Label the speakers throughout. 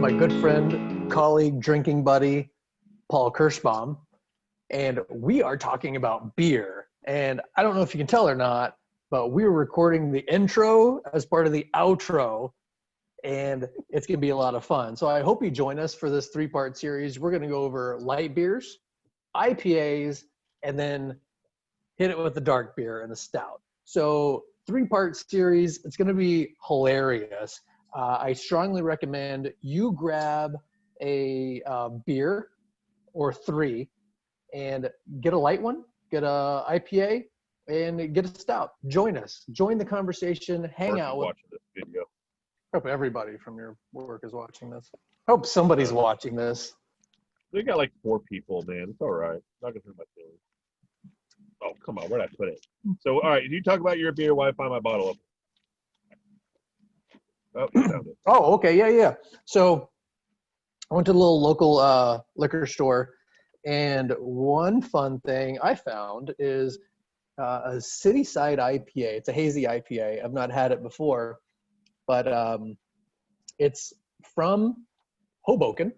Speaker 1: my good friend, colleague, drinking buddy, Paul Kirschbaum, and we are talking about beer. And I don't know if you can tell or not, but we're recording the intro as part of the outro, and it's going to be a lot of fun. So I hope you join us for this three-part series. We're going to go over light beers, IPAs, and then hit it with the dark beer and the stout. So three-part series. It's going to be hilarious. I strongly recommend you grab a beer or three and get a light one, get a IPA, and get a stout. Join us. Join the conversation. Hang out with.
Speaker 2: Watching this video.
Speaker 1: Hope everybody from your work is watching this. Hope somebody's watching this.
Speaker 2: We got like 4 people, man. It's all right. Not gonna hurt my feelings. Oh, come on. Where'd I put it? So, all right. You talk about your beer while I find my bottle up. Oh, you found it.
Speaker 1: Oh, okay. Yeah. So I went to the little local liquor store, and one fun thing I found is a City-Side IPA. It's a hazy IPA. I've not had it before, but it's from Hoboken.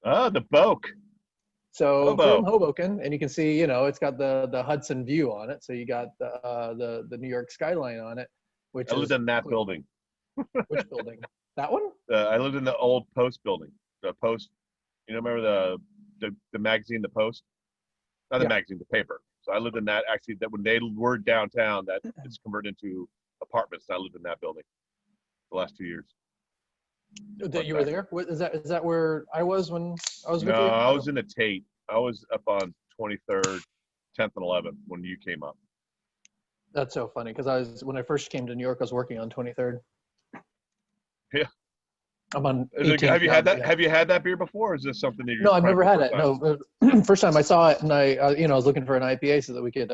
Speaker 2: Oh, the Boke.
Speaker 1: So from Hoboken, and you can see, it's got the Hudson view on it. So you got the New York skyline on it.
Speaker 2: I lived in that building.
Speaker 1: Which building? That one?
Speaker 2: I lived in the old Post building. The Post. Remember the magazine, the Post? Not the magazine, the paper. So I lived in that. Actually, that when they were downtown, that it's converted into apartments. I lived in that building the last 2 years.
Speaker 1: That you were there? Is that where I was when I was with you?
Speaker 2: No, I was in the Tate. I was up on 23rd, 10th, and 11th when you came up.
Speaker 1: That's so funny because when I first came to New York, I was working on 23rd.
Speaker 2: Yeah.
Speaker 1: I'm on.
Speaker 2: Have you had that? Have you had that beer before? Or is this something that you're?
Speaker 1: No, I've never had it. No, first time I saw it, and I was looking for an IPA so that we could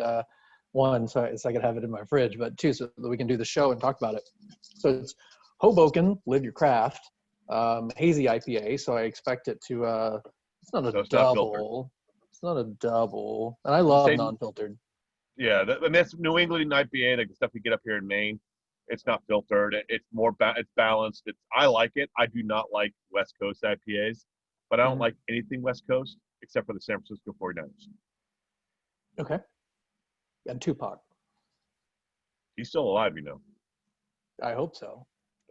Speaker 1: one, so I could have it in my fridge, but two, so that we can do the show and talk about it. So it's Hoboken, Live Your Craft, hazy IPA. So I expect it to. It's not a double. It's not a double, and I love non-filtered.
Speaker 2: Yeah, and that's New England IPA, like the stuff you get up here in Maine. It's not filtered. It's more it's balanced. I like it. I do not like West Coast IPAs, but I don't like anything West Coast except for the San Francisco 49ers.
Speaker 1: Okay. And Tupac.
Speaker 2: He's still alive,
Speaker 1: I hope so.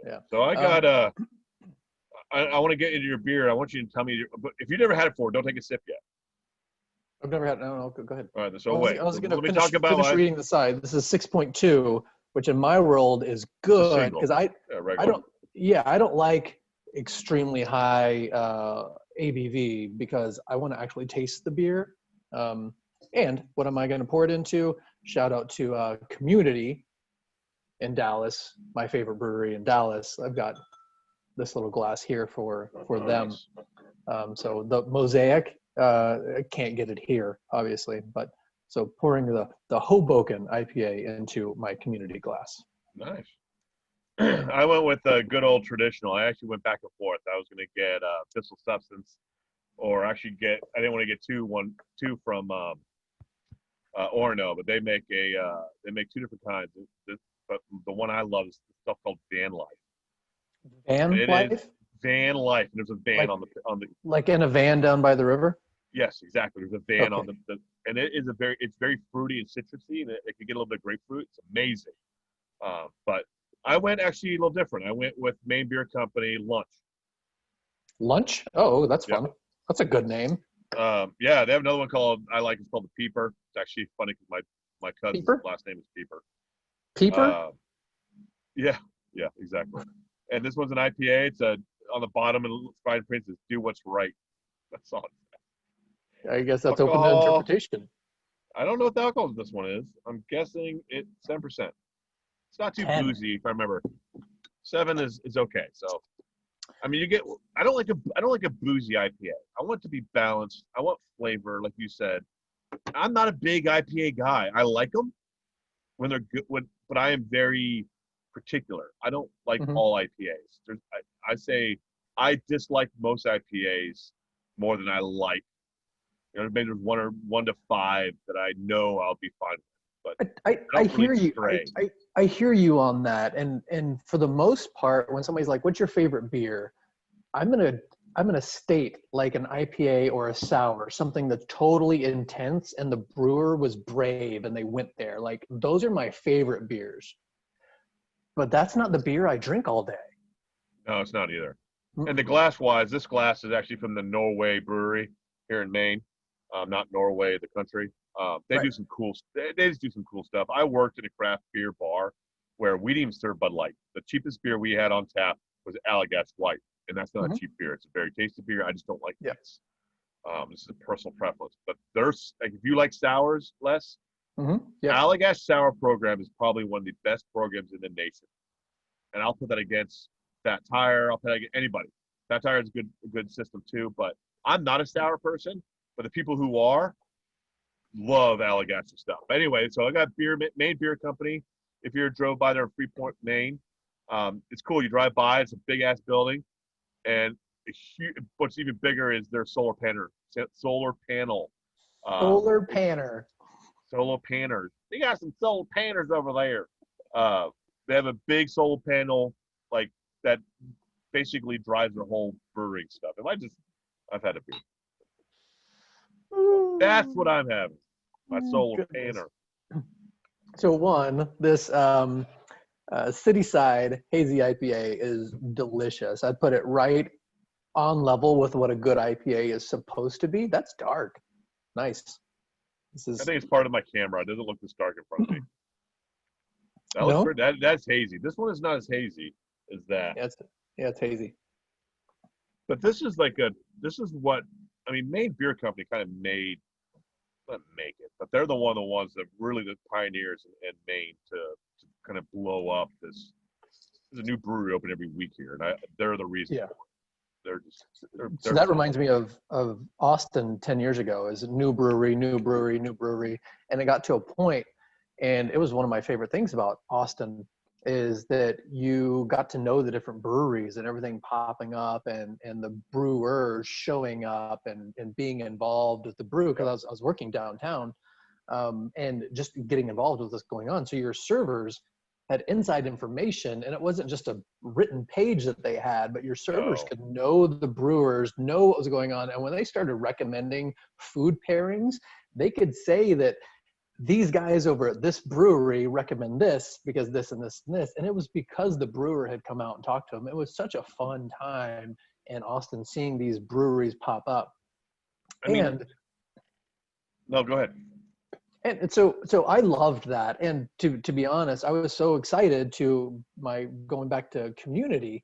Speaker 1: Yeah.
Speaker 2: So I got I want to get into your beer. I want you to tell me, but if you've never had it before, don't take a sip yet.
Speaker 1: I've never had. No, go ahead.
Speaker 2: All right. So wait.
Speaker 1: I was going to
Speaker 2: finish
Speaker 1: reading the side. This is 6.2. Which in my world is good because I don't like extremely high ABV because I want to actually taste the beer. And what am I going to pour it into? Shout out to Community in Dallas, my favorite brewery in Dallas. I've got this little glass here for them. Nice. So the Mosaic, I can't get it here, obviously, but. So pouring the Hoboken IPA into my Community glass.
Speaker 2: Nice. I went with a good old traditional. I actually went back and forth. I was going to get Thistle Substance, or actually I didn't want to get two from Orono, but they make 2 different kinds. But the one I love is stuff called Van Life.
Speaker 1: Van Life?
Speaker 2: Van Life. And there's a van on the
Speaker 1: like in a van down by the river?
Speaker 2: Yes, exactly. There's a van on the and it's very fruity and citrusy, and it can get a little bit of grapefruit. It's amazing. But I went actually a little different. I went with Maine Beer Company Lunch.
Speaker 1: Lunch? Oh, that's fun. That's a good name.
Speaker 2: Yeah, they have another one it's called the Peeper. It's actually funny because my cousin's last name is Peeper.
Speaker 1: Peeper?
Speaker 2: Yeah, exactly. And this one's an IPA. It's on the bottom and fine print says "Do what's right." That's all.
Speaker 1: I guess that's open to interpretation.
Speaker 2: I don't know what the alcohol in this one is. I'm guessing it's 7%. It's not too boozy, if I remember. 7 is okay. So, I mean, I don't like a boozy IPA. I want it to be balanced. I want flavor, like you said. I'm not a big IPA guy. I like them when they're good, but I am very particular. I don't like all IPAs. I say I dislike most IPAs more than I like. Maybe there's 1 to 5 that I know I'll be fine with. But
Speaker 1: I hear you. I hear you on that. And for the most part, when somebody's like, "What's your favorite beer?" I'm gonna state like an IPA or a sour, something that's totally intense, and the brewer was brave and they went there. Like those are my favorite beers. But that's not the beer I drink all day.
Speaker 2: No, it's not either. And the
Speaker 1: Mm-mm.
Speaker 2: glass wise, this glass is actually from the Norway Brewery here in Maine, not Norway, the country. They
Speaker 1: Right.
Speaker 2: do some cool. They just do some cool stuff. I worked at a craft beer bar where we didn't even serve Bud Light. The cheapest beer we had on tap was Allagash White, and that's not a
Speaker 1: Hmm.
Speaker 2: cheap beer. It's a very tasty beer. I just don't like
Speaker 1: Yeah.
Speaker 2: this. This is a personal preference. But there's like if you like sours, Les,
Speaker 1: Hmm. Yep.
Speaker 2: Allagash Sour program is probably one of the best programs in the nation, and I'll put that against Fat Tire. I'll put that against anybody. Fat Tire is a good system too, but I'm not a sour person. But the people who are love Allagash stuff. Anyway, so I got Maine Beer Company. If you drove by there in Freeport, Maine, it's cool. You drive by, it's a big ass building, and what's even bigger is their solar panel. Um,
Speaker 1: Solar Panner.
Speaker 2: Solar panners. They got some solar panners over there. They have a big solar panel like that basically drives their whole brewing stuff. I've had a beer. That's what I'm having. My solar
Speaker 1: Goodness.
Speaker 2: panner.
Speaker 1: So one, this City Side Hazy IPA is delicious. I'd put it right on level with what a good IPA is supposed to be. That's dark. Nice. This
Speaker 2: I
Speaker 1: is
Speaker 2: think it's part of my camera. It doesn't look this dark in front of me. That looks
Speaker 1: no.
Speaker 2: pretty. That's hazy. This one is not as hazy as that.
Speaker 1: Yeah, it's hazy.
Speaker 2: But this is what I mean. Maine Beer Company kind of made not make it, but they're the ones that really the pioneers in Maine to kind of blow up this. There's a new brewery open every week here, and they're the reason
Speaker 1: Yeah.
Speaker 2: for it. They're just
Speaker 1: So
Speaker 2: they're
Speaker 1: that reminds
Speaker 2: phenomenal.
Speaker 1: me of Austin 10 years ago. Is new brewery, new brewery, new brewery, and it got to a point, and it was one of my favorite things about Austin is that you got to know the different breweries and everything popping up and the brewers showing up and being involved with the brew because I was working downtown and just getting involved with what's going on. So your servers had inside information, and it wasn't just a written page that they had, but your servers
Speaker 2: No,
Speaker 1: could know the brewers, know what was going on. And when they started recommending food pairings, they could say that these guys over at this brewery recommend this because this and this and this. And it was because the brewer had come out and talked to them. It was such a fun time in Austin seeing these breweries pop up.
Speaker 2: I mean
Speaker 1: And
Speaker 2: no. Go ahead.
Speaker 1: so I loved that. And to be honest, I was so excited to my going back to community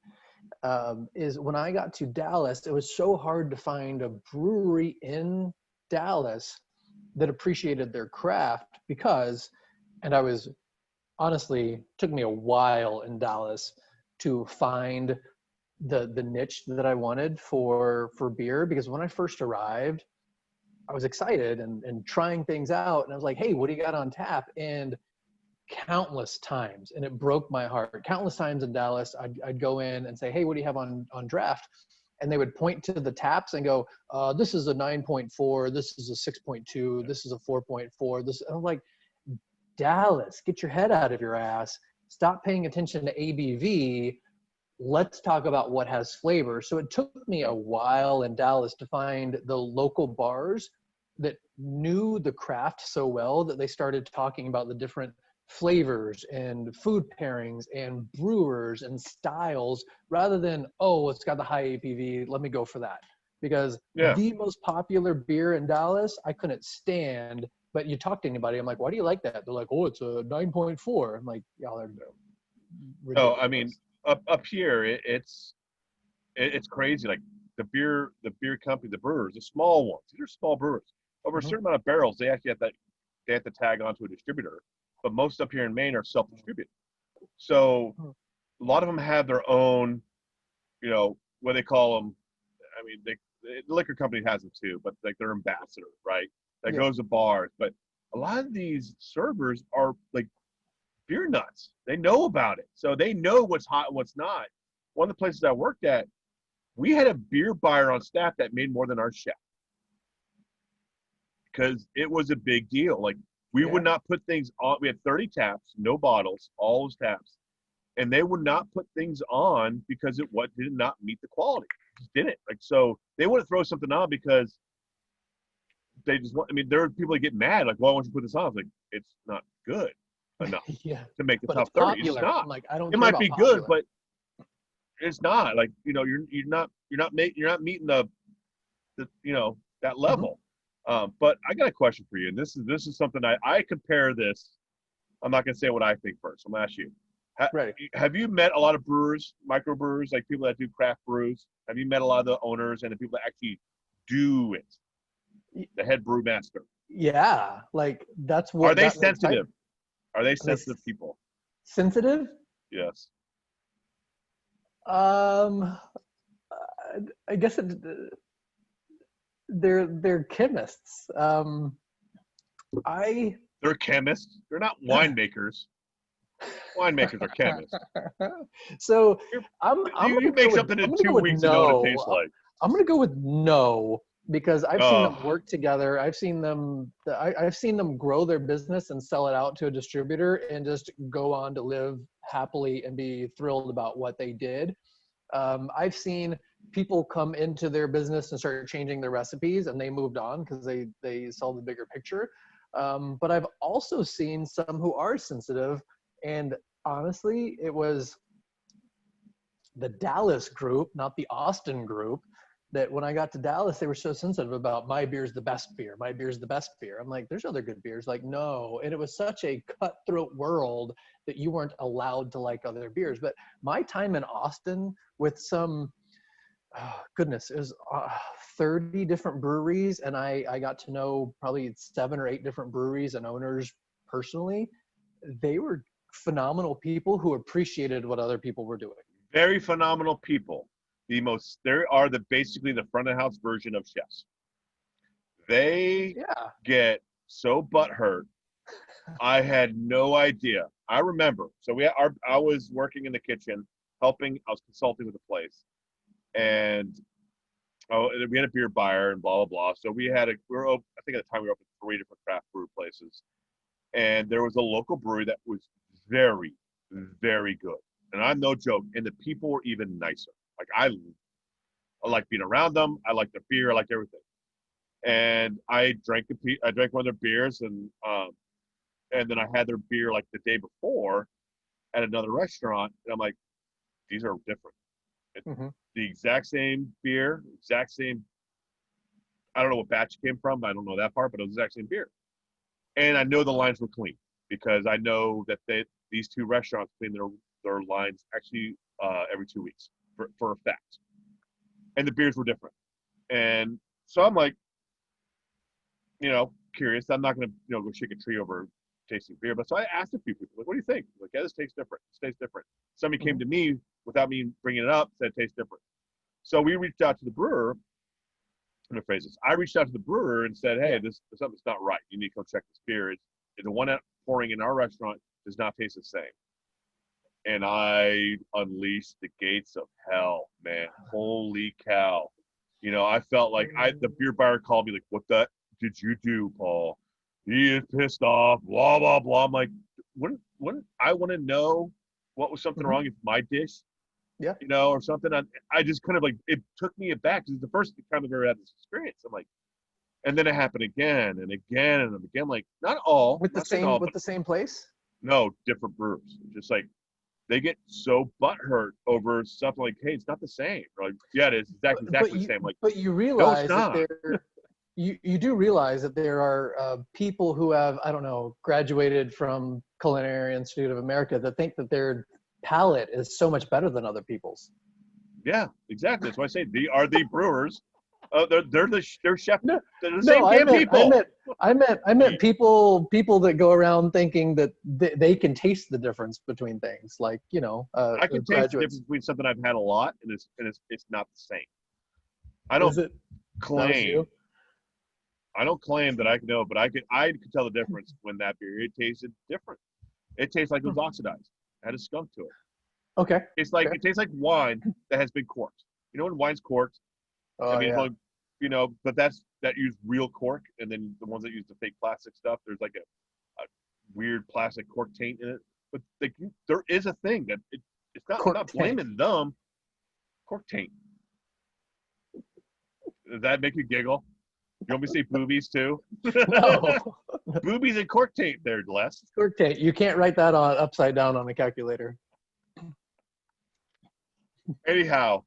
Speaker 1: is when I got to Dallas, it was so hard to find a brewery in Dallas that appreciated their craft because, and I was honestly took me a while in Dallas to find the niche that I wanted for beer because when I first arrived, I was excited and trying things out. And I was like, hey, what do you got on tap? And countless times, and it broke my heart. Countless times in Dallas, I'd go in and say, hey, what do you have on draft? And they would point to the taps and go, this is a 9.4, this is a 6.2, this is a 4.4. This, and I'm like, Dallas, get your head out of your ass. Stop paying attention to ABV. Let's talk about what has flavor. So it took me a while in Dallas to find the local bars that knew the craft so well that they started talking about the different flavors and food pairings and brewers and styles rather than, oh, it's got the high ABV, let me go for that. Because
Speaker 2: Yeah.
Speaker 1: the most popular beer in Dallas, I couldn't stand. But you talk to anybody, I'm like, why do you like that? They're like, oh, it's a 9.4. I'm like, y'all are
Speaker 2: No, I mean
Speaker 1: ridiculous.
Speaker 2: up here it's crazy. Like the beer company, the brewers, the small ones. These are small brewers. Over a
Speaker 1: Mhm.
Speaker 2: certain amount of barrels, they have to tag onto a distributor. But most up here in Maine are self-distributed. So a lot of them have their own, what they call them. I mean, the liquor company has them too, but like their ambassador, right? That
Speaker 1: Yeah.
Speaker 2: goes to bars. But a lot of these servers are like beer nuts. They know about it, so they know what's hot, and what's not. One of the places I worked at, we had a beer buyer on staff that made more than our chef because it was a big deal. Like we would
Speaker 1: Yeah.
Speaker 2: not put things on. We had 30 taps, no bottles, all those taps, and they would not put things on because it did not meet the quality. just didn't. Like, so they wouldn't throw something on because they just want. I mean, there are people that get mad, like, why won't you put this on? I was like, it's not good enough
Speaker 1: Yeah,
Speaker 2: to make the
Speaker 1: but it's
Speaker 2: top 30. It's
Speaker 1: popular.
Speaker 2: not.
Speaker 1: I'm like, I don't
Speaker 2: It
Speaker 1: care
Speaker 2: might
Speaker 1: about
Speaker 2: be good,
Speaker 1: popular.
Speaker 2: but it's not. Like, you're not meeting the that
Speaker 1: Hmm.
Speaker 2: level. But I got a question for you, and this is something I compare this. I'm not gonna say what I think first. I'm gonna ask you. Ha-
Speaker 1: Ready?
Speaker 2: Have you met a lot of brewers, microbrewers, like people that do craft brews? Have you met a lot of the owners and the people that actually do it?
Speaker 1: Y-
Speaker 2: The head brewmaster.
Speaker 1: Yeah, like that's
Speaker 2: Are
Speaker 1: what
Speaker 2: they
Speaker 1: got me excited.
Speaker 2: sensitive? Are they
Speaker 1: Are they
Speaker 2: sensitive people?
Speaker 1: sensitive?
Speaker 2: Yes.
Speaker 1: Um, I guess they're chemists. I
Speaker 2: They're chemists. They're not winemakers. Winemakers are chemists.
Speaker 1: so
Speaker 2: You're,
Speaker 1: I'm
Speaker 2: you
Speaker 1: gonna
Speaker 2: make
Speaker 1: go with
Speaker 2: something
Speaker 1: I'm
Speaker 2: in
Speaker 1: gonna go
Speaker 2: two
Speaker 1: with
Speaker 2: weeks and know what it
Speaker 1: no.
Speaker 2: tastes like.
Speaker 1: I'm gonna go with no because I've seen them
Speaker 2: Oh,
Speaker 1: work together. I've seen them grow their business and sell it out to a distributor and just go on to live happily and be thrilled about what they did. I've seen people come into their business and start changing their recipes and they moved on because they saw the bigger picture. But I've also seen some who are sensitive, and honestly, it was the Dallas group, not the Austin group, that when I got to Dallas, they were so sensitive about my beer's the best beer. My beer's the best beer. I'm like, there's other good beers. Like, no. And it was such a cutthroat world that you weren't allowed to like other beers. But my time in Austin with some, oh, goodness, it was 30 different breweries. And I got to know probably 7 or 8 different breweries and owners personally. They were phenomenal people who appreciated what other people were doing.
Speaker 2: very phenomenal people. They are basically the front of house version of chefs. They
Speaker 1: Yeah.
Speaker 2: get so butthurt. I had no idea. I remember. So I was working in the kitchen, helping. I was consulting with the place, and we had a beer buyer and blah blah blah. So I think at the time we were open 3 different craft brew places, and there was a local brewery that was very, very good. And I'm no joke. And the people were even nicer. Like I like being around them. I like the beer. I like everything. And I drank one of their beers, and then I had their beer like the day before at another restaurant, and I'm like, these are different. It's
Speaker 1: Hmm.
Speaker 2: the exact same beer, exact same. I don't know what batch it came from. I don't know that part, but it was the exact same beer. And I know the lines were clean because I know that these two restaurants clean their lines actually every 2 weeks for a fact. And the beers were different. And so I'm like, curious. I'm not going to, go shake a tree over tasting beer. But so I asked a few people, like, what do you think? Like, yeah, this tastes different. This tastes different. Somebody came
Speaker 1: Hmm.
Speaker 2: to me without me bringing it up, said it tastes different. So we reached out to the brewer. I'm going to phrase this. I reached out to the brewer and said, hey,
Speaker 1: Yeah.
Speaker 2: this something's not right. You need to come check this beer. The one pouring in our restaurant does not taste the same. And I unleashed the gates of hell, man. Holy cow. I felt like the beer buyer called me like, what the did you do, Paul? He is pissed off, blah, blah, blah. I'm like, wouldn't I want to know what was something
Speaker 1: Hmm.
Speaker 2: wrong with my dish,
Speaker 1: Yeah.
Speaker 2: or something? I just kind of like, it took me aback because it's the first time I've ever had this experience. I'm like, and then it happened again and again and again. Like, not all,
Speaker 1: With the
Speaker 2: not saying
Speaker 1: same
Speaker 2: all,
Speaker 1: with
Speaker 2: but
Speaker 1: the same place.
Speaker 2: no, different brewers. Just like, they get so butthurt over something like, hey, it's not the same. Or like, yeah, it is
Speaker 1: But
Speaker 2: exactly the
Speaker 1: you
Speaker 2: same. Like,
Speaker 1: but you
Speaker 2: no, it's
Speaker 1: realize that
Speaker 2: not.
Speaker 1: you do realize that there are people who have, I don't know, graduated from Culinary Institute of America that think that their palate is so much better than other people's.
Speaker 2: Yeah, exactly. That's why I say they are the brewers. They're chef.
Speaker 1: No,
Speaker 2: They're the
Speaker 1: no,
Speaker 2: same damn people.
Speaker 1: I meant people that go around thinking that they can taste the difference between things, like
Speaker 2: I can taste the difference
Speaker 1: graduates.
Speaker 2: between something I've had a lot and it's not the same. I
Speaker 1: Is
Speaker 2: don't
Speaker 1: it? That was
Speaker 2: claim
Speaker 1: you.
Speaker 2: I don't claim that I can know, but I could tell the difference when that beer it tasted different. It tastes like it
Speaker 1: Hmm.
Speaker 2: was oxidized. It had a skunk to it.
Speaker 1: Okay. Okay.
Speaker 2: It tastes like wine that has been corked. You know when wine's corked, I
Speaker 1: Oh
Speaker 2: mean,
Speaker 1: yeah.
Speaker 2: well, but that use real cork, and then the ones that use the fake plastic stuff, there's like a weird plastic cork taint in it. But like, there is a thing that it's not. I'm
Speaker 1: Cork
Speaker 2: not
Speaker 1: tank.
Speaker 2: blaming them. Cork taint. Does that make you giggle? You want me to say boobies too?
Speaker 1: No.
Speaker 2: Boobies and cork tape there, Les.
Speaker 1: Cork tape. You can't write that on upside down on a calculator.
Speaker 2: Anyhow,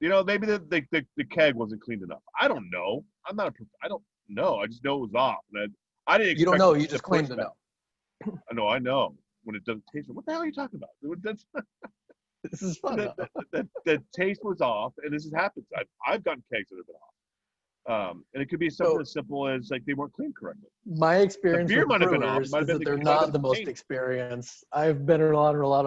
Speaker 2: maybe the keg wasn't cleaned enough. I don't know. I don't know. I just know it was off. And I didn't expect.
Speaker 1: You don't know. You just claim to know.
Speaker 2: I know when it doesn't taste. What the hell are you talking about?
Speaker 1: This is fun.
Speaker 2: The taste was off, and this has happened. I've gotten kegs that have been off. And it could be something as simple as like they weren't cleaned correctly.
Speaker 1: My experience with brewers is that they're not the most experienced. I've been around a lot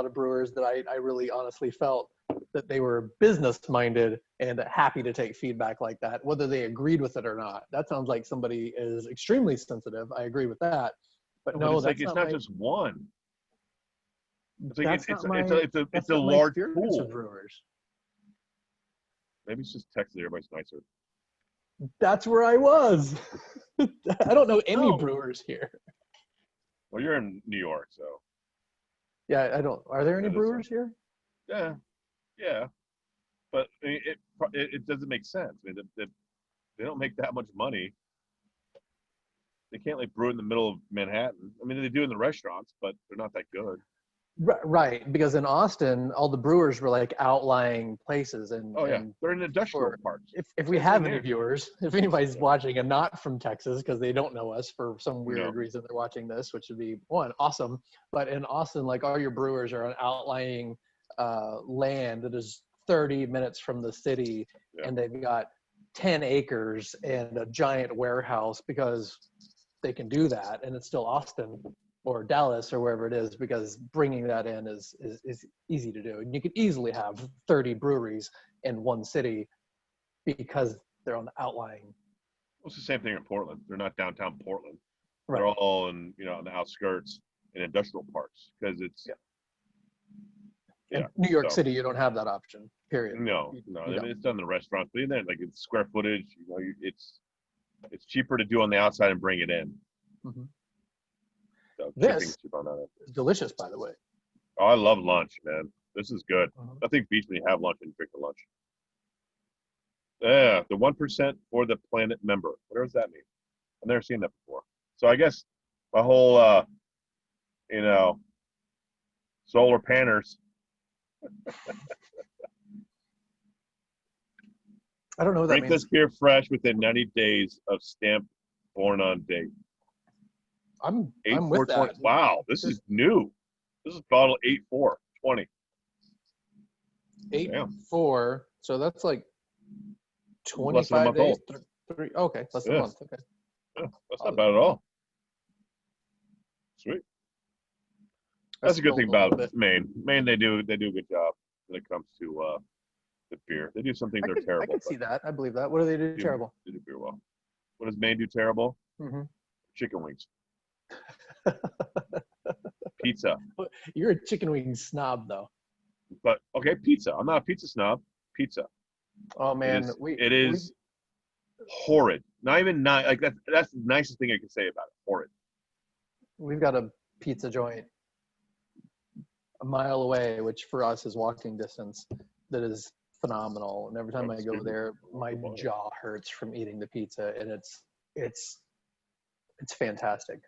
Speaker 1: of brewers that I really honestly felt that they were business minded and happy to take feedback like that, whether they agreed with it or not. That sounds like somebody is extremely sensitive. I agree with that, but no,
Speaker 2: it's not just one. It's like it's a large pool
Speaker 1: of brewers.
Speaker 2: Maybe it's just Texas. Everybody's nicer.
Speaker 1: That's where I was. I don't know any brewers here.
Speaker 2: Well, you're in New York, so.
Speaker 1: Yeah, I don't. Are there any brewers here?
Speaker 2: Yeah, but it doesn't make sense. I mean, they don't make that much money. They can't like brew in the middle of Manhattan. I mean, they do in the restaurants, but they're not that good.
Speaker 1: Right, because in Austin, all the brewers were like outlying places, and
Speaker 2: they're in industrial parks.
Speaker 1: If we have any viewers, if anybody's watching and not from Texas because they don't know us for some weird reason, they're watching this, which would be awesome. But in Austin, like all your brewers are on outlying land that is 30 minutes from the city, and they've got 10 acres and a giant warehouse because they can do that, and it's still Austin or Dallas or wherever it is, because bringing that in is easy to do. And you could easily have 30 breweries in one city because they're on the outlying.
Speaker 2: Well, it's the same thing in Portland. They're not downtown Portland.
Speaker 1: Right.
Speaker 2: They're all in, on the outskirts in industrial parks because it's.
Speaker 1: In New York City, you don't have that option, period.
Speaker 2: No. I mean, it's done in the restaurants, but in there, like it's square footage, it's cheaper to do on the outside and bring it in.
Speaker 1: Mm-hmm.
Speaker 2: So
Speaker 1: this is delicious, by the way.
Speaker 2: Oh, I love lunch, man. This is good. Nothing beats when you have lunch and drink the lunch. Yeah, the 1% for the planet member. What does that mean? I've never seen that before. So I guess my whole, solar panners.
Speaker 1: I don't know what that means.
Speaker 2: Drink this beer fresh within 90 days of stamp born on date.
Speaker 1: I'm with that.
Speaker 2: Wow, this is new. This is bottle 8/4/20.
Speaker 1: 8/4. So that's like 25 days. Okay, less than a month. Okay.
Speaker 2: Yeah, that's not bad at all. Sweet. That's a good thing about Maine. Maine, they do a good job when it comes to the beer. They do some things that are terrible.
Speaker 1: I can see that. I believe that. What do they do terrible?
Speaker 2: They do beer well. What does Maine do terrible?
Speaker 1: Mm-hmm.
Speaker 2: Chicken wings. Pizza.
Speaker 1: You're a chicken wing snob, though.
Speaker 2: But okay, pizza. I'm not a pizza snob. Pizza.
Speaker 1: Oh man,
Speaker 2: it is horrid. Not even like that. That's the nicest thing I can say about it. Horrid.
Speaker 1: We've got a pizza joint a mile away, which for us is walking distance. That is phenomenal. And every time I go there, my jaw hurts from eating the pizza, and it's fantastic.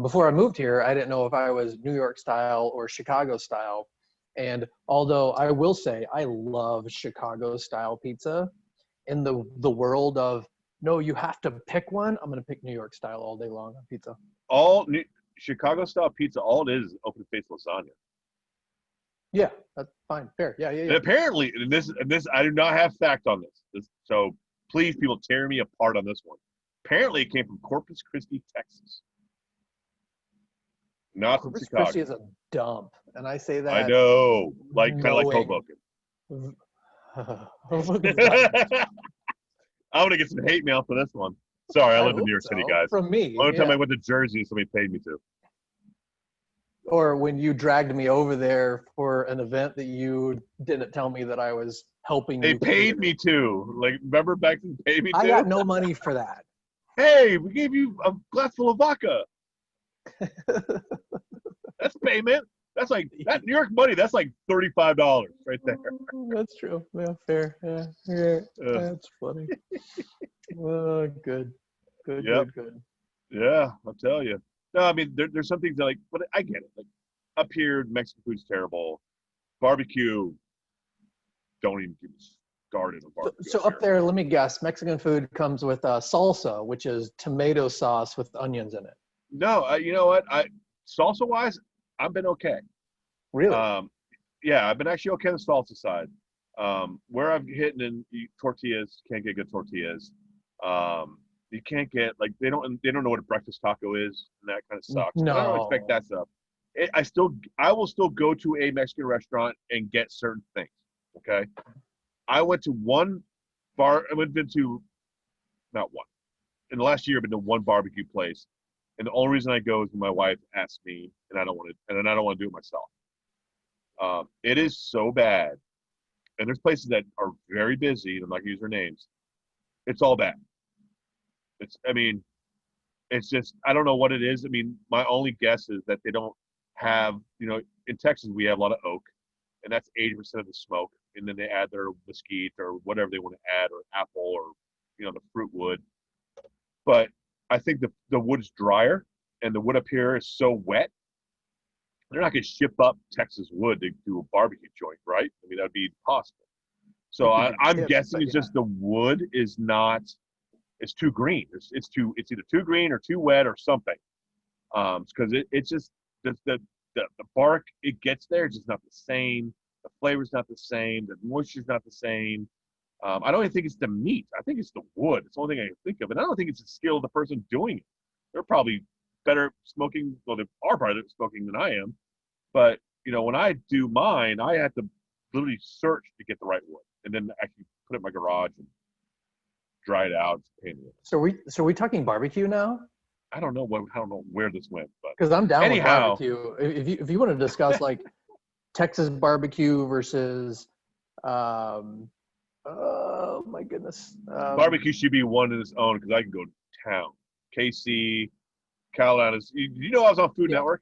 Speaker 1: Before I moved here, I didn't know if I was New York style or Chicago style. And although I will say I love Chicago style pizza, in the world of, no, you have to pick one, I'm going to pick New York style all day long on pizza.
Speaker 2: Chicago style pizza, all it is open faced lasagna.
Speaker 1: Yeah, that's fine. Fair. Yeah.
Speaker 2: And apparently, and this I do not have fact on this. So please, people, tear me apart on this one. Apparently, it came from Corpus Christi, Texas. Not from Chicago.
Speaker 1: Corpus Christi is a dump, and I say that.
Speaker 2: I know, kind of like Hoboken. I'm gonna get some hate mail for this one. Sorry, I live in New York City, guys.
Speaker 1: From me.
Speaker 2: One time I went to Jersey, somebody paid me to.
Speaker 1: Or when you dragged me over there for an event that you didn't tell me that I was helping you.
Speaker 2: They paid me to. Like, remember back then, they paid me to?
Speaker 1: I got no money for that.
Speaker 2: Hey, we gave you a glass full of vodka. That's payment. That's like that New York money. That's like $35 right there.
Speaker 1: That's true. Yeah, fair. Yeah.
Speaker 2: Uh,
Speaker 1: That's funny. Good. Good,
Speaker 2: yep.
Speaker 1: good, good.
Speaker 2: Yeah, I'll tell you. No, I mean there's some things that like, but I get it. Like up here, Mexican food's terrible. Barbecue, don't even get me started on barbecue
Speaker 1: So
Speaker 2: up
Speaker 1: up
Speaker 2: here.
Speaker 1: there, let me guess, Mexican food comes with salsa, which is tomato sauce with onions in it.
Speaker 2: No, you know what? Salsa wise, I've been okay.
Speaker 1: Really?
Speaker 2: Um, yeah, I've been actually okay on the salsa side. Where I've hit in tortillas, can't get good tortillas. You can't get like they don't know what a breakfast taco is, and that kind of sucks. And I don't expect
Speaker 1: No.
Speaker 2: that stuff. I will still go to a Mexican restaurant and get certain things. Okay, I went to one bar. I went to not one in the last year. I've been to one barbecue place, and the only reason I go is when my wife asks me, and I don't want to, and then I don't want to do it myself. It is so bad, and there's places that are very busy. I'm not gonna use their names. It's all bad. I mean, it's just I don't know what it is. I mean, my only guess is that they don't have, in Texas we have a lot of oak, and that's 80% of the smoke, and then they add their mesquite or whatever they want to add, or apple, or the fruit wood. But I think the wood is drier, and the wood up here is so wet. They're not going to ship up Texas wood to do a barbecue joint, right? I mean, that would be impossible. So
Speaker 1: You could do
Speaker 2: I'm
Speaker 1: chips,
Speaker 2: guessing
Speaker 1: but
Speaker 2: it's just the wood is not. It's too green. It's either too green or too wet or something. Because it's just the bark it gets there is just not the same. The flavor's not the same. The moisture's not the same. I don't even think it's the meat. I think it's the wood. It's the only thing I can think of, and I don't think it's the skill of the person doing it. They're probably better smoking. Well, they are probably better smoking than I am. But when I do mine, I have to literally search to get the right wood, and then actually put it in my garage and dry it out. It's a pain in the ass.
Speaker 1: So we talking barbecue now?
Speaker 2: I don't know where this went, but
Speaker 1: Because I'm down with
Speaker 2: anyhow,
Speaker 1: barbecue. If you want to discuss like Texas barbecue versus, oh my goodness,
Speaker 2: barbecue should be one in its own because I can go to town. KC, Carolinas. You know I was on Food
Speaker 1: yeah.
Speaker 2: Network.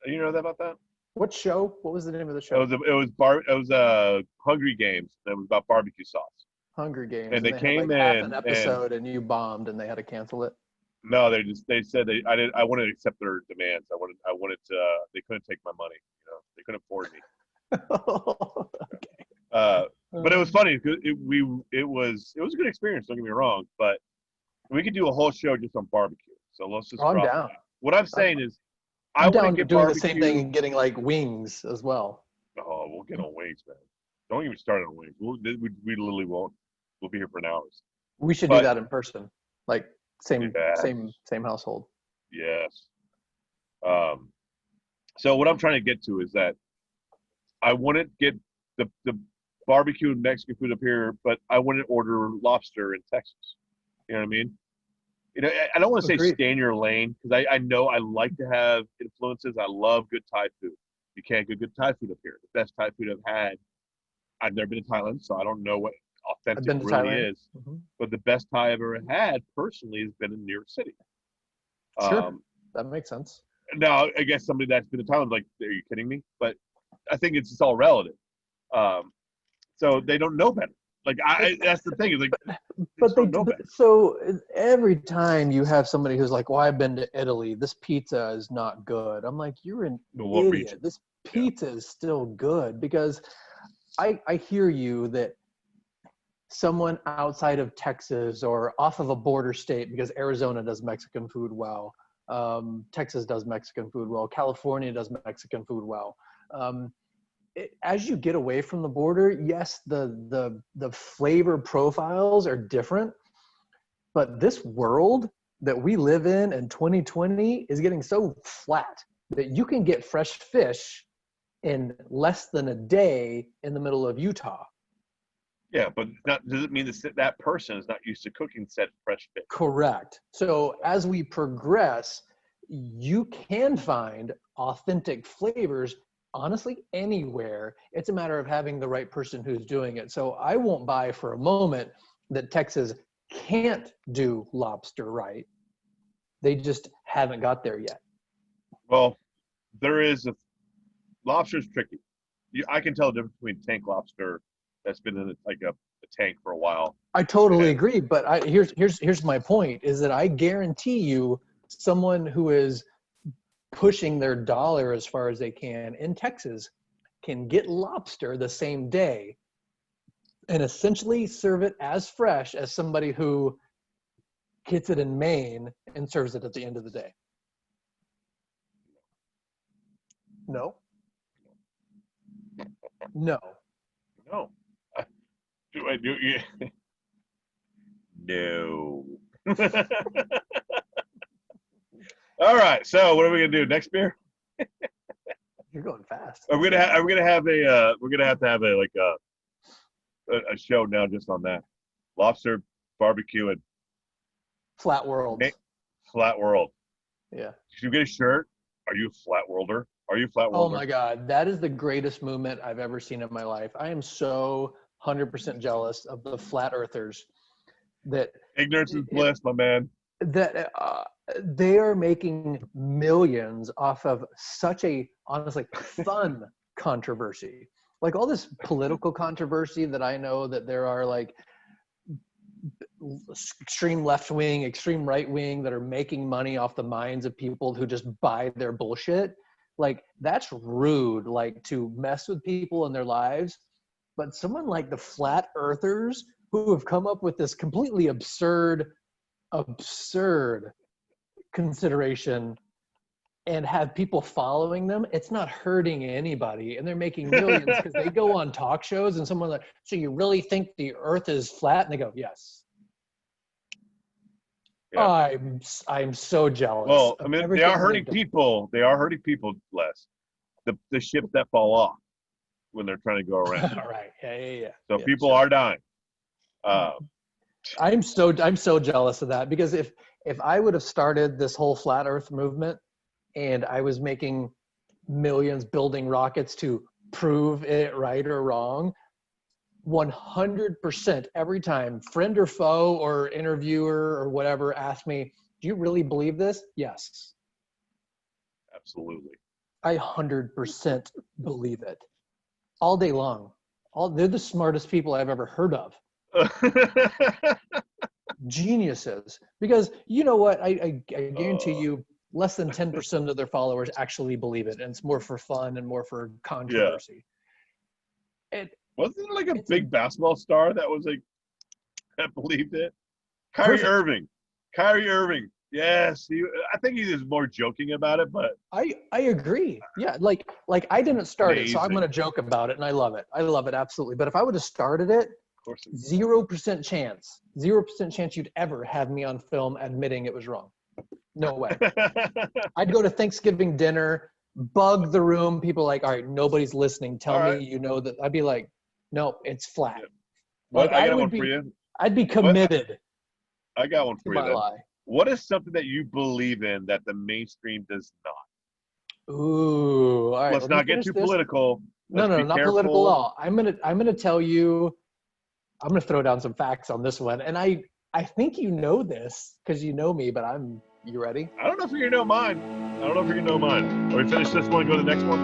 Speaker 2: You know that about that?
Speaker 1: What show? What was the name of the show?
Speaker 2: It was Hungry Games. It was about barbecue sauce.
Speaker 1: Hunger Games,
Speaker 2: And
Speaker 1: and
Speaker 2: they
Speaker 1: they had like
Speaker 2: came
Speaker 1: half an
Speaker 2: in and
Speaker 1: episode, and you bombed, and they had to cancel it.
Speaker 2: no, they said I wanted to accept their demands. I wanted to they couldn't take my money. They couldn't afford me.
Speaker 1: Okay.
Speaker 2: But it was funny because it was a good experience. Don't get me wrong, but we could do a whole show just on barbecue. So let's just
Speaker 1: Oh, I'm
Speaker 2: drop
Speaker 1: down.
Speaker 2: that. What I'm saying is, I
Speaker 1: I'm
Speaker 2: want to
Speaker 1: down
Speaker 2: get
Speaker 1: doing
Speaker 2: barbecue.
Speaker 1: the same thing and getting like wings as well.
Speaker 2: Oh, we'll get on wings, man. Don't even start on wings. We literally won't. We'll be here for hours.
Speaker 1: We should do
Speaker 2: But
Speaker 1: that in person, like same
Speaker 2: yes,
Speaker 1: same household.
Speaker 2: yes. So what I'm trying to get to is that I wouldn't get the barbecue and Mexican food up here, but I wouldn't order lobster in Texas. You know what I mean? I don't want to say
Speaker 1: Agreed.
Speaker 2: stay in your lane because I know I like to have influences. I love good Thai food. You can't get good Thai food up here. The best Thai food I've had, I've never been to Thailand, so I don't know what
Speaker 1: I've
Speaker 2: authentic
Speaker 1: been to
Speaker 2: really
Speaker 1: Thailand.
Speaker 2: is.
Speaker 1: Mm-hmm.
Speaker 2: But the best Thai I've ever had personally has been in New York City.
Speaker 1: Sure, that makes sense.
Speaker 2: Now, I guess somebody that's been to Thailand, like, are you kidding me? But I think it's just all relative. So they don't know better. Like, that's the thing. Is like,
Speaker 1: But
Speaker 2: don't know better.
Speaker 1: so every time you have somebody who's like, "Well, I've been to Italy. This pizza is not good." I'm like, "You're an idiot.
Speaker 2: Region?
Speaker 1: This pizza is still good." Because I hear you that someone outside of Texas or off of a border state, because Arizona does Mexican food well, Texas does Mexican food well, California does Mexican food well. As you get away from the border, yes, the flavor profiles are different, but this world that we live in 2020 is getting so flat that you can get fresh fish in less than a day in the middle of Utah.
Speaker 2: Yeah, but does it mean that person is not used to cooking said fresh fish?
Speaker 1: Correct. So as we progress, you can find authentic flavors honestly anywhere. It's a matter of having the right person who's doing it. So I won't buy for a moment that Texas can't do lobster right. They just haven't got there yet.
Speaker 2: Well, there is lobster's tricky. I can tell the difference between tank lobster that's been in like a tank for a while.
Speaker 1: I totally
Speaker 2: And
Speaker 1: agree, but here's my point: is that I guarantee you, someone who is pushing their dollar as far as they can in Texas can get lobster the same day and essentially serve it as fresh as somebody who gets it in Maine and serves it at the end of the day. No. No.
Speaker 2: no, do I do? Yeah. No. All right. So what are we gonna do next beer?
Speaker 1: You're going fast.
Speaker 2: Are we gonna have a we're gonna have to have a like a show now just on that lobster barbecue and
Speaker 1: Flat world.
Speaker 2: flat world.
Speaker 1: Yeah.
Speaker 2: Should you get a shirt? Are you a flat worlder? Are you a flat
Speaker 1: Oh
Speaker 2: worlder?
Speaker 1: my God. That is the greatest movement I've ever seen in my life. I am so 100% jealous of the flat earthers that
Speaker 2: Ignorance is bliss, my man.
Speaker 1: that they are making millions off of such a honestly fun controversy. Like all this political controversy that I know that there are like extreme left wing, extreme right wing that are making money off the minds of people who just buy their bullshit. Like that's rude, like to mess with people in their lives. But someone like the flat earthers who have come up with this completely absurd consideration and have people following them, it's not hurting anybody, and they're making millions because they go on talk shows and someone's like, so you really think the earth is flat? And they go, yes. Yeah. I'm so jealous.
Speaker 2: Well, I mean, they are hurting people. They are hurting people less. The ships that fall off when they're trying to go around.
Speaker 1: Right. Yeah.
Speaker 2: So
Speaker 1: yeah,
Speaker 2: people are dying.
Speaker 1: I'm so jealous of that, because if I would have started this whole flat earth movement and I was making millions building rockets to prove it right or wrong, 100% every time, friend or foe or interviewer or whatever asked me, do you really believe this? Yes.
Speaker 2: Absolutely.
Speaker 1: I 100% believe it. All day long. They're the smartest people I've ever heard of. Geniuses. Because you know what? I guarantee you less than 10% of their followers actually believe it. And it's more for fun and more for controversy.
Speaker 2: Yeah. Wasn't there like a big basketball star that was like, that believed it? Kyrie Irving. Yes. I think he was more joking about it, but
Speaker 1: I agree. Yeah. Like I didn't start
Speaker 2: amazing.
Speaker 1: it, so I'm going to joke about it, and I love it. I love it. Absolutely. But if I would have started it, 0% chance you'd ever have me on film admitting it was wrong. No way. I'd go to Thanksgiving dinner, bug the room. People like, all right, nobody's listening. Tell me you know that. I'd be like, no, it's flat.
Speaker 2: Yeah. What?
Speaker 1: Like,
Speaker 2: I got one for you.
Speaker 1: I'd be committed.
Speaker 2: I got one for you then.
Speaker 1: Lie.
Speaker 2: What is something that you believe in that the mainstream does not?
Speaker 1: Ooh, all right.
Speaker 2: Let's not get too political.
Speaker 1: No, not political at all. I'm gonna tell you. I'm gonna throw down some facts on this one, and I think you know this because you know me, but you ready?
Speaker 2: I don't know if you're gonna know mine. Are we finish this one and go to the next one?